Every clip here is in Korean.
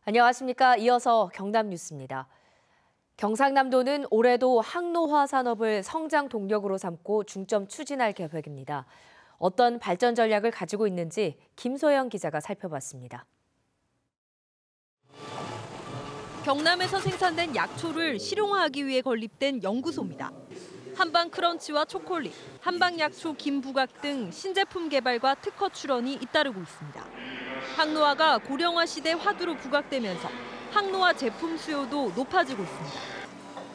안녕하십니까. 이어서 경남 뉴스입니다. 경상남도는 올해도 항노화 산업을 성장 동력으로 삼고 중점 추진할 계획입니다. 어떤 발전 전략을 가지고 있는지 김소영 기자가 살펴봤습니다. 경남에서 생산된 약초를 실용화하기 위해 건립된 연구소입니다. 한방 크런치와 초콜릿, 한방 약초 김부각 등 신제품 개발과 특허 출원이 잇따르고 있습니다. 항노화가 고령화 시대 화두로 부각되면서 항노화 제품 수요도 높아지고 있습니다.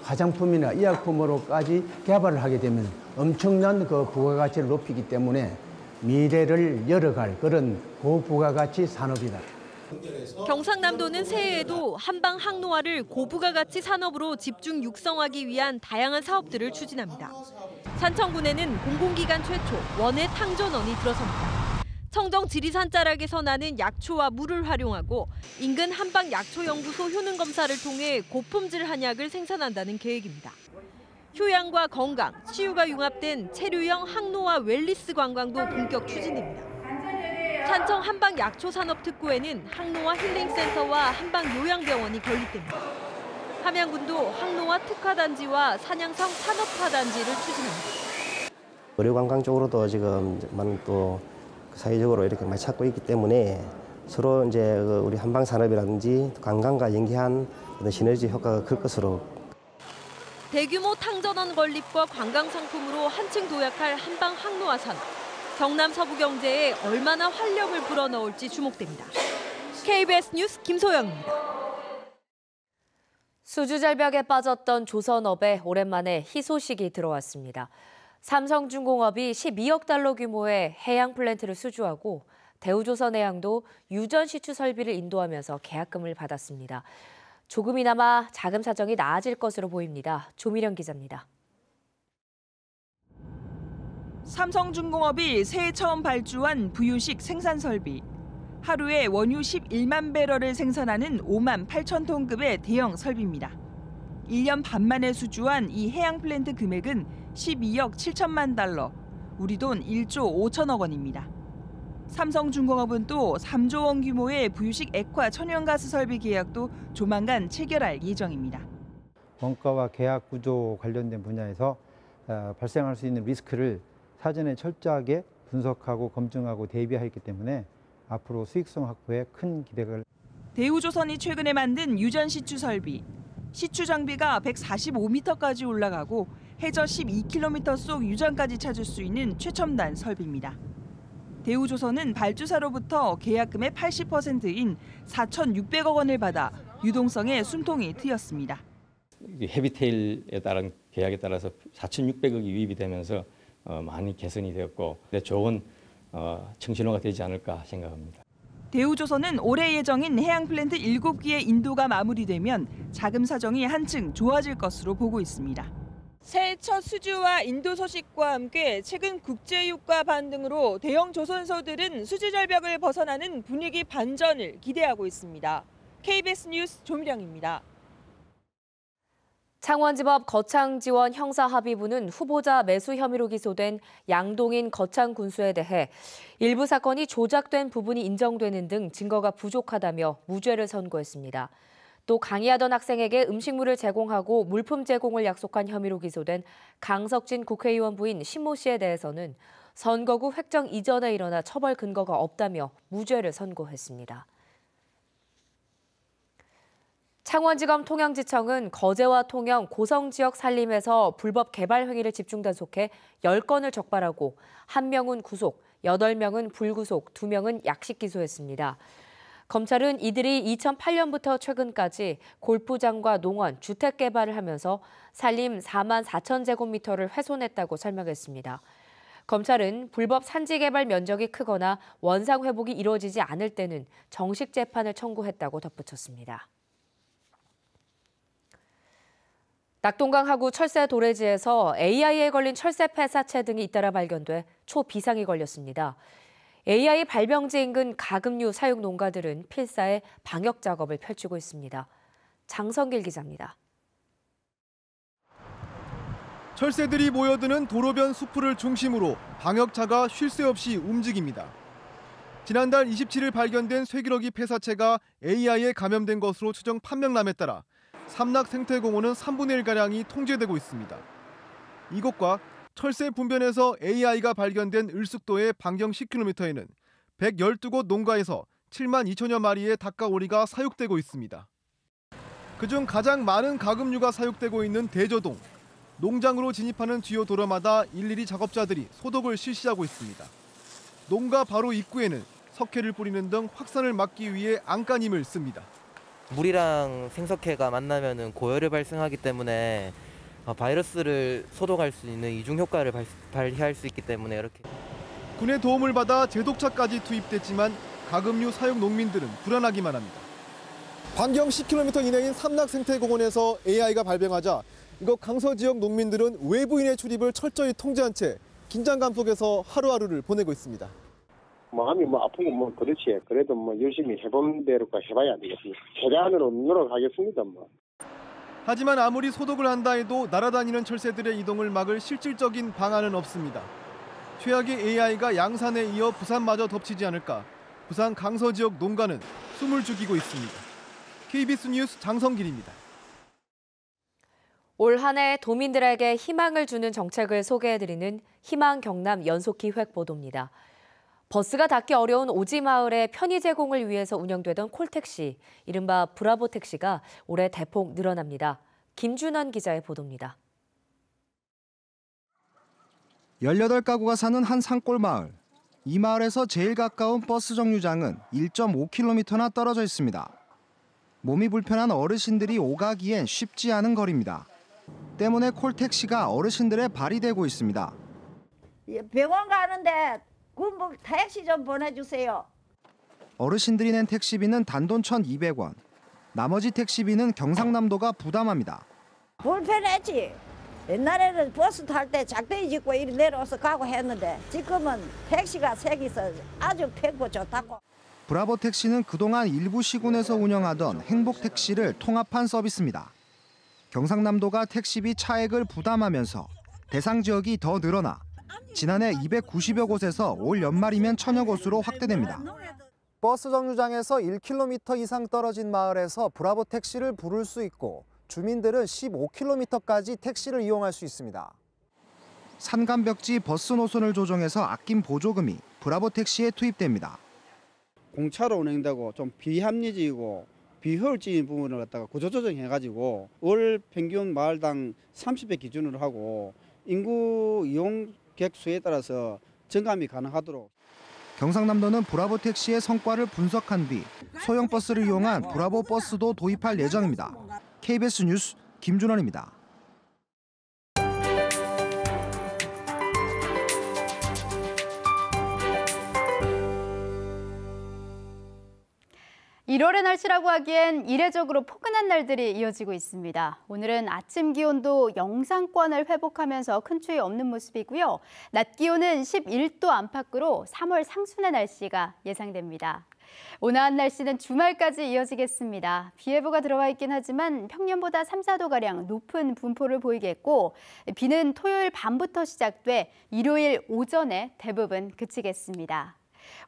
화장품이나 의약품으로까지 개발을 하게 되면 엄청난 그 부가가치를 높이기 때문에 미래를 열어갈 그런 고부가가치 산업이다. 경상남도는 새해에도 한방 항노화를 고부가가치 산업으로 집중 육성하기 위한 다양한 사업들을 추진합니다. 산청군에는 공공기관 최초 원예 탕전원이 들어섭니다. 청정 지리산 자락에서 나는 약초와 물을 활용하고 인근 한방약초연구소 효능검사를 통해 고품질 한약을 생산한다는 계획입니다. 휴양과 건강, 치유가 융합된 체류형 항노화 웰리스 관광도 본격 추진됩니다. 산청 한방약초산업특구에는 항노화 힐링센터와 한방요양병원이 건립됩니다. 함양군도 항노화 특화단지와 산양성 산업화단지를 추진합니다. 의료관광 쪽으로도 지금 많은 또 사회적으로 이렇게 많이 찾고 있기 때문에 서로 이제 우리 한방 산업이라든지 관광과 연계한 어떤 시너지 효과가 클 것으로. 대규모 탕전원 건립과 관광 상품으로 한층 도약할 한방 항노화 산업. 경남 서부 경제에 얼마나 활력을 불어넣을지 주목됩니다. KBS 뉴스 김소영입니다. 수주절벽에 빠졌던 조선업에 오랜만에 희소식이 들어왔습니다. 삼성중공업이 12억 달러 규모의 해양 플랜트를 수주하고 대우조선해양도 유전 시추 설비를 인도하면서 계약금을 받았습니다. 조금이나마 자금 사정이 나아질 것으로 보입니다. 조미령 기자입니다. 삼성중공업이 새해 처음 발주한 부유식 생산 설비. 하루에 원유 11만 배럴을 생산하는 5만 8천 톤급의 대형 설비입니다. 1년 반 만에 수주한 이 해양 플랜트 금액은 12억 7천만 달러, 우리 돈 1조 5천억 원입니다. 삼성중공업은 또 3조 원 규모의 부유식 액화 천연가스 설비 계약도 조만간 체결할 예정입니다. 원가와 계약 구조 관련된 분야에서 발생할 수 있는 리스크를 사전에 철저하게 분석하고 검증하고 대비하였기 때문에 앞으로 수익성 확보에 큰 기대가. 대우조선이 최근에 만든 유전 시추 설비. 시추 장비가 145m까지 올라가고 해저 12km 속 유전까지 찾을 수 있는 최첨단 설비입니다. 대우조선은 발주사로부터 계약금의 80%인 4,600억 원을 받아 유동성에 숨통이 트였습니다. 헤비테일에 따른 계약에 따라서 4,600억이 유입이 되면서 많이 개선이 되었고 좋은 청신호가 되지 않을까 생각합니다. 대우조선은 올해 예정인 해양 플랜트 7기의 인도가 마무리되면 자금 사정이 한층 좋아질 것으로 보고 있습니다. 새해 첫 수주와 인도 소식과 함께 최근 국제유가 반등으로 대형 조선소들은 수주 절벽을 벗어나는 분위기 반전을 기대하고 있습니다. KBS 뉴스 조미령입니다. 창원지법 거창지원 형사합의부는 후보자 매수 혐의로 기소된 양동인 거창군수에 대해 일부 사건이 조작된 부분이 인정되는 등 증거가 부족하다며 무죄를 선고했습니다. 또 강의하던 학생에게 음식물을 제공하고 물품 제공을 약속한 혐의로 기소된 강석진 국회의원 부인 신모 씨에 대해서는 선거구 획정 이전에 일어나 처벌 근거가 없다며 무죄를 선고했습니다. 창원지검 통영지청은 거제와 통영 고성지역 산림에서 불법 개발 행위를 집중 단속해 10건을 적발하고 1명은 구속, 8명은 불구속, 2명은 약식 기소했습니다. 검찰은 이들이 2008년부터 최근까지 골프장과 농원, 주택 개발을 하면서 산림 4만 4천 제곱미터를 훼손했다고 설명했습니다. 검찰은 불법 산지 개발 면적이 크거나 원상 회복이 이루어지지 않을 때는 정식 재판을 청구했다고 덧붙였습니다. 낙동강 하구 철새 도래지에서 AI에 걸린 철새 폐사체 등이 잇따라 발견돼 초비상이 걸렸습니다. AI 발병지 인근 가금류 사육 농가들은 필사의 방역 작업을 펼치고 있습니다. 장성길 기자입니다. 철새들이 모여드는 도로변 수풀을 중심으로 방역차가 쉴 새 없이 움직입니다. 지난달 27일 발견된 쇠기러기 폐사체가 AI에 감염된 것으로 추정 판명남에 따라 삼락생태공원은 3분의 1가량이 통제되고 있습니다. 이곳과 철새 분변에서 AI가 발견된 을숙도의 반경 10km에는 112곳 농가에서 7만 2천여 마리의 닭과 오리가 사육되고 있습니다. 그중 가장 많은 가금류가 사육되고 있는 대저동. 농장으로 진입하는 주요 도로마다 일일이 작업자들이 소독을 실시하고 있습니다. 농가 바로 입구에는 석회를 뿌리는 등 확산을 막기 위해 안간힘을 씁니다. 물이랑 생석회가 만나면 고열이 발생하기 때문에 바이러스를 소독할 수 있는 이중 효과를 발휘할 수 있기 때문에 이렇게. 군의 도움을 받아 제독차까지 투입됐지만 가금류 사육 농민들은 불안하기만 합니다. 반경 10km 이내인 삼락생태공원에서 AI가 발병하자 이곳 강서 지역 농민들은 외부인의 출입을 철저히 통제한 채 긴장감 속에서 하루하루를 보내고 있습니다. 마음이 아프고 그렇지. 그래도 열심히 해본 대로 해봐야 되겠습니다. 최대한으로 노력하겠습니다. 하지만 아무리 소독을 한다 해도 날아다니는 철새들의 이동을 막을 실질적인 방안은 없습니다. 최악의 AI가 양산에 이어 부산마저 덮치지 않을까 부산 강서 지역 농가는 숨을 죽이고 있습니다. KBS 뉴스 장성길입니다. 올 한 해 도민들에게 희망을 주는 정책을 소개해드리는 희망 경남 연속기획 보도입니다. 버스가 닿기 어려운 오지마을의 편의 제공을 위해서 운영되던 콜택시, 이른바 브라보 택시가 올해 대폭 늘어납니다. 김준원 기자의 보도입니다. 18가구가 사는 한 산골 마을. 이 마을에서 제일 가까운 버스 정류장은 1.5km나 떨어져 있습니다. 몸이 불편한 어르신들이 오가기엔 쉽지 않은 거리입니다. 때문에 콜택시가 어르신들의 발이 되고 있습니다. 병원 가는데 택시 좀 보내주세요. 어르신들이 낸 택시비는 단돈 1,200원. 나머지 택시비는 경상남도가 부담합니다. 불편했지. 옛날에는 버스 탈 때 작대기 짚고 이리 내려와서 가고 했는데 지금은 택시가 색이서 아주 편고 좋다고. 브라보 택시는 그동안 일부 시군에서 운영하던 행복 택시를 통합한 서비스입니다. 경상남도가 택시비 차액을 부담하면서 대상 지역이 더 늘어나 지난해 290여 곳에서 올 연말이면 1,000여 곳으로 확대됩니다. 버스 정류장에서 1km 이상 떨어진 마을에서 브라보 택시를 부를 수 있고 주민들은 15km까지 택시를 이용할 수 있습니다. 산간벽지 버스 노선을 조정해서 아낀 보조금이 브라보 택시에 투입됩니다. 공차로 운행되고 좀 비합리적이고 비효율적인 부분을 갖다가 구조조정해가지고 월 평균 마을당 30회 기준으로 하고 인구 이용객 수에 따라서 증감이 가능하도록. 경상남도는 브라보 택시의 성과를 분석한 뒤 소형 버스를 이용한 브라보 버스도 도입할 예정입니다. KBS 뉴스 김준원입니다. (1월의) 날씨라고 하기엔 이례적으로 포근한 날들이 이어지고 있습니다. 오늘은 아침 기온도 영상권을 회복하면서 큰 추위 없는 모습이고요. 낮 기온은 11도 안팎으로 3월 상순의 날씨가 예상됩니다. 온화한 날씨는 주말까지 이어지겠습니다. 비 예보가 들어와 있긴 하지만 평년보다 3, 4도가량 높은 분포를 보이겠고 비는 토요일 밤부터 시작돼 일요일 오전에 대부분 그치겠습니다.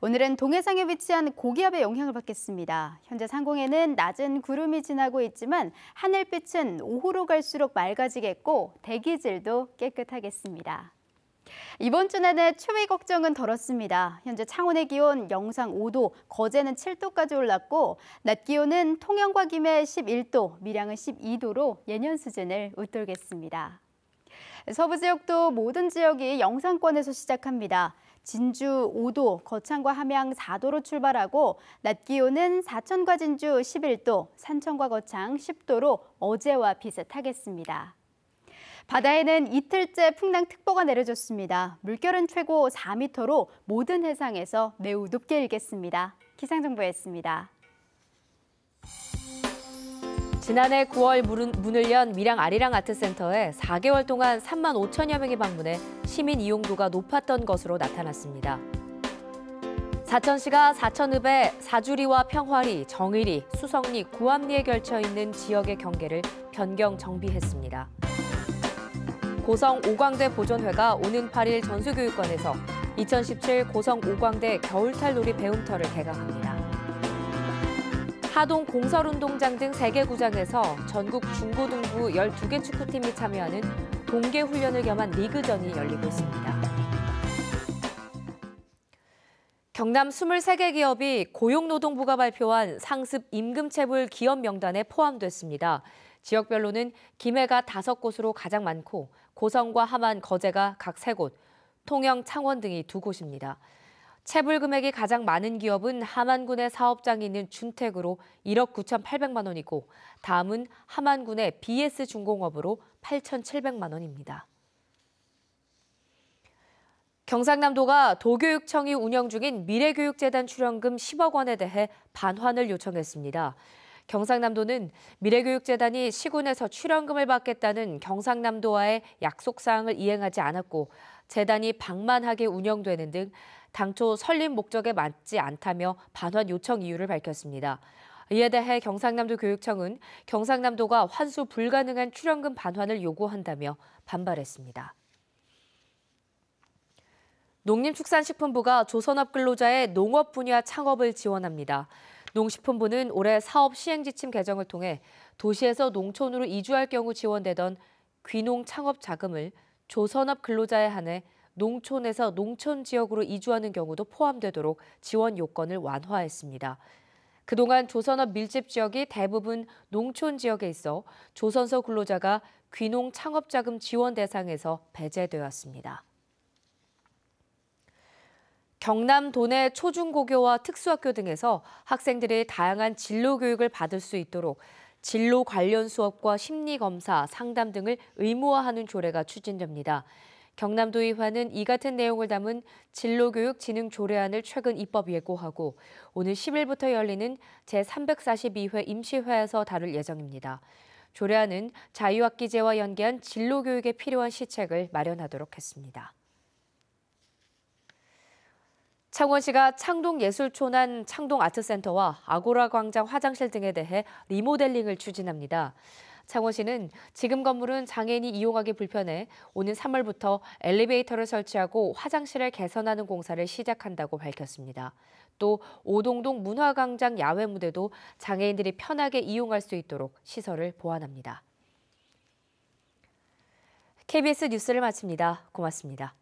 오늘은 동해상에 위치한 고기압의 영향을 받겠습니다. 현재 상공에는 낮은 구름이 지나고 있지만 하늘빛은 오후로 갈수록 맑아지겠고 대기질도 깨끗하겠습니다. 이번 주 내내 추위 걱정은 덜었습니다. 현재 창원의 기온 영상 5도, 거제는 7도까지 올랐고 낮 기온은 통영과 김해 11도, 밀양은 12도로 예년 수준을 웃돌겠습니다. 서부 지역도 모든 지역이 영상권에서 시작합니다. 진주 5도, 거창과 함양 4도로 출발하고 낮 기온은 사천과 진주 11도, 산청과 거창 10도로 어제와 비슷하겠습니다. 바다에는 이틀째 풍랑특보가 내려졌습니다. 물결은 최고 4m로 모든 해상에서 매우 높게 일겠습니다. 기상정보였습니다. 지난해 9월 문을 연 밀양 아리랑 아트센터에 4개월 동안 3만 5천여 명이 방문해 시민 이용도가 높았던 것으로 나타났습니다. 사천시가 사천읍에 사주리와 평화리, 정의리, 수성리, 구암리에 걸쳐 있는 지역의 경계를 변경 정비했습니다. 고성 오광대 보존회가 오는 8일 전수교육관에서 2017 고성 오광대 겨울탈 놀이 배움터를 개강합니다. 하동 공설운동장 등 3개 구장에서 전국 중고등부 12개 축구팀이 참여하는 동계훈련을 겸한 리그전이 열리고 있습니다. 경남 23개 기업이 고용노동부가 발표한 상습 임금체불 기업 명단에 포함됐습니다. 지역별로는 김해가 5곳으로 가장 많고 고성과 함안, 거제가 각 3곳, 통영, 창원 등이 2곳입니다. 체불 금액이 가장 많은 기업은 함안군의 사업장이 있는 준택으로 1억 9,800만 원이고 다음은 함안군의 BS중공업으로 8,700만 원입니다. 경상남도가 도교육청이 운영 중인 미래교육재단 출연금 10억 원에 대해 반환을 요청했습니다. 경상남도는 미래교육재단이 시군에서 출연금을 받겠다는 경상남도와의 약속사항을 이행하지 않았고 재단이 방만하게 운영되는 등 당초 설립 목적에 맞지 않다며 반환 요청 이유를 밝혔습니다. 이에 대해 경상남도 교육청은 경상남도가 환수 불가능한 출연금 반환을 요구한다며 반발했습니다. 농림축산식품부가 조선업 근로자의 농업 분야 창업을 지원합니다. 농식품부는 올해 사업 시행 지침 개정을 통해 도시에서 농촌으로 이주할 경우 지원되던 귀농 창업 자금을 조선업 근로자에 한해 농촌에서 농촌 지역으로 이주하는 경우도 포함되도록 지원 요건을 완화했습니다. 그동안 조선업 밀집 지역이 대부분 농촌 지역에 있어 조선소 근로자가 귀농 창업 자금 지원 대상에서 배제되었습니다. 경남 도내 초중고교와 특수학교 등에서 학생들이 다양한 진로 교육을 받을 수 있도록 진로 관련 수업과 심리검사, 상담 등을 의무화하는 조례가 추진됩니다. 경남도의회는 이 같은 내용을 담은 진로교육 진흥 조례안을 최근 입법 예고하고 오늘 10일부터 열리는 제342회 임시회에서 다룰 예정입니다. 조례안은 자유학기제와 연계한 진로교육에 필요한 시책을 마련하도록 했습니다. 창원시가 창동예술촌안 창동아트센터와 아고라 광장 화장실 등에 대해 리모델링을 추진합니다. 창원시는 지금 건물은 장애인이 이용하기 불편해 오는 3월부터 엘리베이터를 설치하고 화장실을 개선하는 공사를 시작한다고 밝혔습니다. 또 오동동 문화광장 야외 무대도 장애인들이 편하게 이용할 수 있도록 시설을 보완합니다. KBS 뉴스를 마칩니다. 고맙습니다.